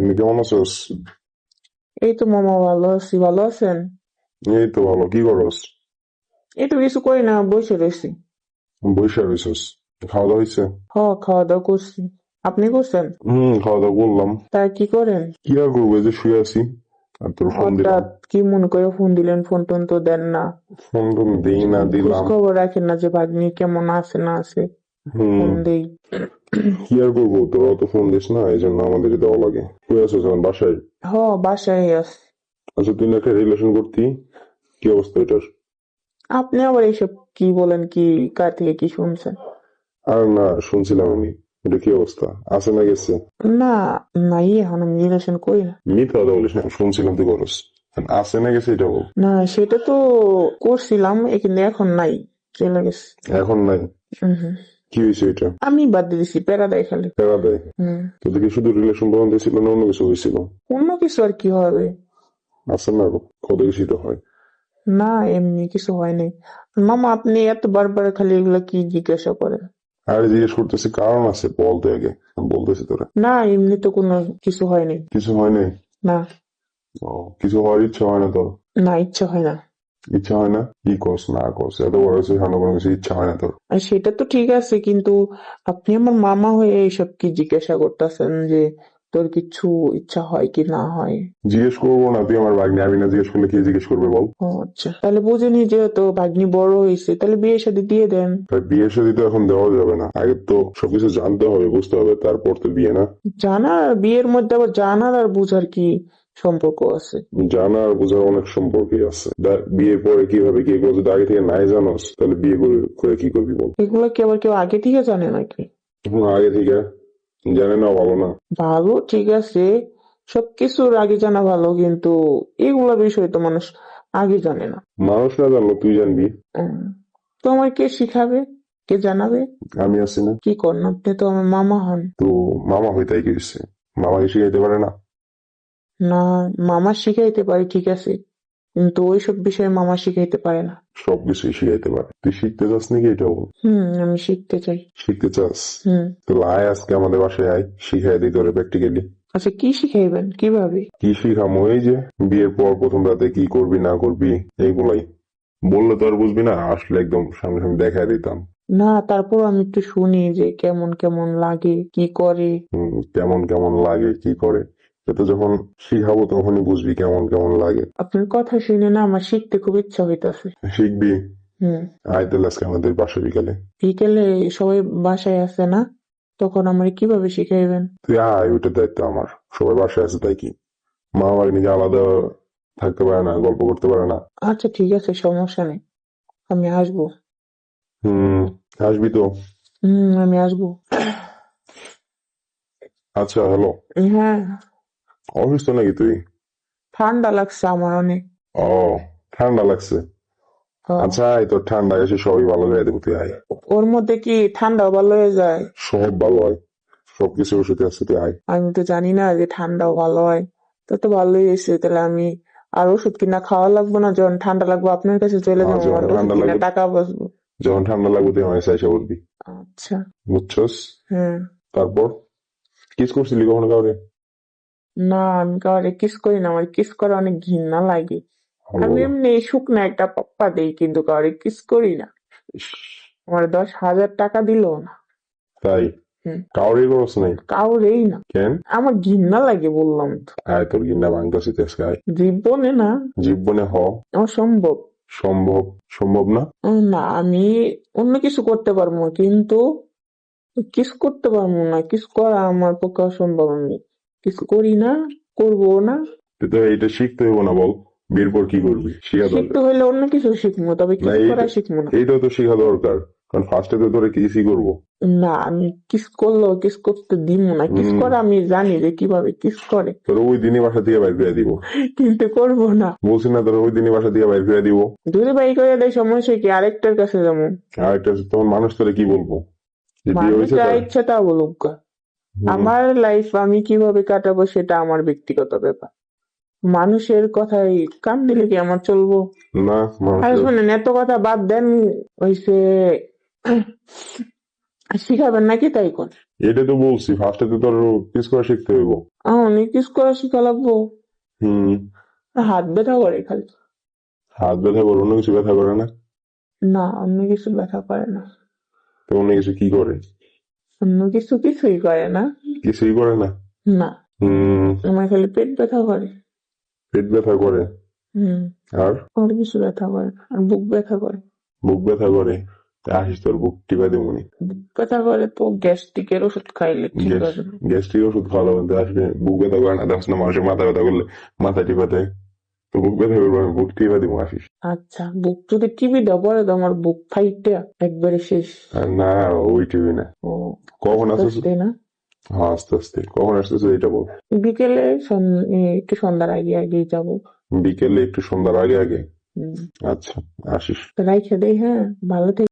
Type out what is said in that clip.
তুমি কেমন আছোস? এই তো মামা ভালো আছি, ভালো আছেন? এই তো ভালো। কি করস? এই তো কিছু করি না, বসে রয়েছি। বইসা রইছস? খাওয়া দাওয়া হয়েছে? খাওয়া দাওয়া করছি। আপনি করছেন? খাওয়া দাওয়া করলাম। তা কি করেন? কি আর করবো, এই যে শুয়ে আছি আর তোর ফোন দিলাম। হঠাৎ কি মনে করে ফোন দিলেন? ফোন টোন তো দেন না। ফোন টোন দিই না, খোঁজ দিলাম। খবর রাখেন না যে ভাগ্নি কেমন আছে না আছে। হম ফোন দেই। কি আর করবো, তোরা তো ফোন দিস না, এই জন্য আমাদের দেওয়া লাগে। শুয়ে আছিস এখন বাসায়? বাসায় আছি। আচ্ছা, তুই না একটা রিলেশন করতি, কি অবস্থা এটার? আপনি আবার এইসব কি বলেন? কি কার থেকে কি শুনছেন? আর না, শুনছিলাম আমি। এটা কি অবস্থা, আছে না গেছে? না, নাই, এখন আমি রিলেশন করি না। মিথ্যা কথা বলিস না, শুনছিলাম তুই করস। আছে না গেছে এটা বল। না, সেটা তো করছিলাম, কিন্তু এখন নাই, চলে গেছে। এখন নাই? হম। কি হয়েছে এটা? আমি বাদ দিয়ে দিছি, প্যারা দেয় খালি। টাকা দেয়? হম। তোদের কি শুধু রিলেশন বন্ধ ছিল না অন্য কিছু হয়েছিল? অন্য কিছু আর কি হবে? আছে না, কত কিছু তো হয়। না, এমনি কিছু হয়নি। মামা, আপনি এত বারবার খালি এগুলা কি জিজ্ঞাসা করেন? আর জিজ্ঞেস করতেছি, কারণ আছে বলতে আগে, আমি বলতেছি তোরা। না, এমনি তো কোনো কিছু হয়নি। কিছু হয় নাই? না। ও, কিছু হওয়ার ইচ্ছা হয় না তোর? না, ইচ্ছা হয় না। ইচ্ছা হয় না? কি কস না কস, এত বড় হয়েছে সামনে কোনো কিছু ইচ্ছা হয় না তোর? আর সেটা তো ঠিক আছে, কিন্তু আপনি আমার মামা হয়ে এইসব কি জিজ্ঞাসা করতেছেন যে তোর কিছু ইচ্ছা হয় কি না হয়? জিজ্ঞেস করবো না? তুই আমার ভাগ্নে, আমি না জিজ্ঞেস করলে কি জিজ্ঞেস করবে বল? ও আচ্ছা, তাহলে বুঝেনি, যেহেতু ভাগ্নি বড় হয়েছে তাহলে বিয়ে শাদী দিয়ে দেন। তাই বিয়ে শাদী তো এখন দেওয়া যাবে না, আগে তো সবকিছু জানতে হবে, বুঝতে হবে, তারপর তো বিয়ে না? জানার আর বিয়ের মধ্যে আবার জানার আর বুঝার কি সম্পর্ক আছে? জানা আর বোঝার অনেক সম্পর্কই আছে। বিয়ের পরে কিভাবে কি করবো, যদি আগে থেকে নাই জানোস তাহলে বিয়ে করে করে কি করবি বল? এগুলো কি আবার কেউ আগে থেকে জানে নাকি? এখন আগে থেকে জানে না ভালো না? ভালো, ঠিক আছে, সবকিছুর আগে জানা ভালো, কিন্তু এগুলা বিষয় তো মানুষ আগে জানে না। মানুষ না জানলো তুই জানবি? উম, তো আমার কে শিখাবে, কে জানাবে? আমি আছি না? কি করেন আপনি? তো আমার মামা হন। তো মামা হই তাই কি হয়েছে? মামাকে শিখাইতে পারে না? না, মামা শিখাইতে পারে ঠিক আছে, কিন্তু ওইসব বিষয়ে মামা শিখাইতে পারে না। সবকিছুই শিখাইতে পারে। তুই শিখতে চাস নাকি এটা বল? আমি শিখতে চাই। শিখতে চাস? হুম। তো আয় আজকে আমাদের বাসায় আয়, শিখাই দিই তোরে প্র্যাকটিক্যালি। আচ্ছা, কি শিখাইবেন, কিভাবে? কি শিখামো? এই যে বিয়ের পর প্রথম রাতে কি করবি না করবি, এইগুলাই। বললে তো আর বুঝবি না, আসলে একদম সামনে সামনে দেখাই দিতাম। না, তারপর আমি একটু শুনি যে কেমন কেমন লাগে, কি করে। কেমন কেমন লাগে কি করে, এটা যখন শিখাবো তখনই বুঝবি কেমন কেমন লাগে। আপনার কথা শুনে না আমার শিখতে খুব ইচ্ছা হইতাছে। শিখবি? হুম। আয় তাহলে আজকে আমাদের বাসা বিকালে। বিকেলে সবাই বাসায় আছে না, তখন আমার কিভাবে শিখাইবেন? তুই আয়, ওইটার দায়িত্ব আমার। সবাই বাসায় আছে তাই কি মা বাড়ি নিজে আলাদা থাকতে পারে না, গল্প করতে পারে না? আচ্ছা ঠিক আছে, সমস্যা নেই, আমি আসবো। হুম আসবি তো? আমি আসবো। আচ্ছা হ্যালো। হ্যাঁ। অসুস্থ নাকি তুই? ঠান্ডা লাগছে আমার অনেক। ও, ঠান্ডা লাগছে? হ্যাঁ। আচ্ছা আয়, তোর ঠান্ডা এসে সবই ভালো হয়ে দেবো, তুই আয়। ওর মধ্যে কি ঠান্ডা ভালো হয়ে যায়? সব ভালো হয়, সবকিছু ওষুধে আছে, তুই আয়। আমি তো জানি না যে ঠান্ডাও ভালো হয়। তো তো ভালোই হয়েছে, তাহলে আমি আর ওষুধ কিনা খাওয়া লাগবে না, যখন ঠান্ডা লাগবে আপনার কাছে চলে আর যাবো, যখন আর ওষুধ ঠান্ডা কিনা লাগবে, টাকা বাঁচবো। যখন ঠান্ডা লাগবে তুই আমার এসে বলবি। আচ্ছা। বুঝছস? হ্যাঁ। তারপর কিস করছিলি কখনো কাউরে? না, আমি কাউরে কিস করি না, আমার কিস করা অনেক ঘৃণা লাগে। ভালো আমি না? এমনি শুকনা একটা পাপ্পা দেই, কিন্তু কাউরে কিস করি না। ইস, আমার 10,000 টাকা দিলো না। তাই? হুম। কাউরে করস নাই? কাউরেই না। কেন? আমার ঘৃণা লাগে বললাম তো। আয়, তোর গিন্না ভাঙতাছি তো আজকে, আয়। জীবনে না। জীবনে অসম্ভব। সম্ভব? সম্ভব না? না, আমি অন্য কিছু করতে পারবো, কিন্তু কিস করতে পারবো না, কিস করা আমার পক্ষে অসম্ভব। আমি কিস করি না, করবো না। তুই তো এইটা শিখতে হইব না বল? বিয়ের পর কি করবি শিখা শিখতে দরকার। হইলে অন্য কিছু শিখবো, তবে না কিস করা এইটা, শিখবো না। এইটাও তো শিখা দরকার, কারণ ফার্স্টে তো তোরে কিসই করবো। না, আমি কিস করলেও কিস করতে দিব না। কিস হম করা আমি জানি যে কিভাবে কিস করে, তোর ওই দিনই বাসা থেকে বাইর করে দিব। কিন্তু করবো না। বলছি না, তোর ওই দিনই বাসা থেকে বাইর করে দিব। দূরে বাই করে দেয়, সমস্যা কি? আরেকটার কাছে যাবো। আর একটা তখন মানুষ তোরে কি বলবো, যে বিয়ে মানুষ হয়েছে যা তার? ইচ্ছা তা বলুক গা। হম আমার লাইফ আমি কিভাবে কাটাবো সেটা আমার ব্যক্তিগত ব্যাপার। মানুষের কথাই কান দিলে কি আমার চলবো? না, আর মানুষের। শোনেন, এত কথা বাদ দেন। হইছে, শিখাবেন নাকি তাই কোন? এটা তো বলছি ফার্স্টে তো তোর কিস করা শিখতে হইব। অনেক কিস করা শিখা লাগবো। হুম। হাত ব্যথা করে খালি। হাত ব্যথা করে, অন্য কিছু ব্যথা করে না? না, অন্য কিছু ব্যথা করে না। তো অন্য কিছু কি করে? অন্য কিছু কিছুই করে না। কিছুই করে না? না, হুম। আমার খালি পেট ব্যথা করে। পেট ব্যথা করে? হুম। আর আর কিছু ব্যথা করে না। আর বুক ব্যথা করে। বুক ব্যথা করে? তা আসিস, তোর বুক টিপা দেবনি। বুক ব্যথা করে তো গ্যাস্ট্রিকের ওষুধ খাইলে ঠিক গ্যাস হয়ে যাবে। গ্যাস্ট্রিক ওষুধ খাওয়ালো কিন্তু আসলে বুক ব্যথা করে না, দেখছ না মানুষের মাথা ব্যথা করলে মাথা টিপা দেয়। তো বুক ব্যথা করবো, আমি বুক টিপা দিব, আসিস। আচ্ছা, বুক যদি টিভি দেওয়া পরে তো আমার বুক ফাইটে একবারে শেষ। আর না, ওই টিভি না। ও, কখন আস্তে আসতেছ? আস্তে না। হ্যাঁ, আস্তে আস্তে। কখন আসতেছ এটা বল। বিকেলে একটু সন্ধ্যার আগে আগেই যাবো। বিকেলে একটু সন্ধ্যার আগে আগে? হুম। আচ্ছা, আসিস। তো রাইখে দেই, হ্যাঁ, ভালো থেকো।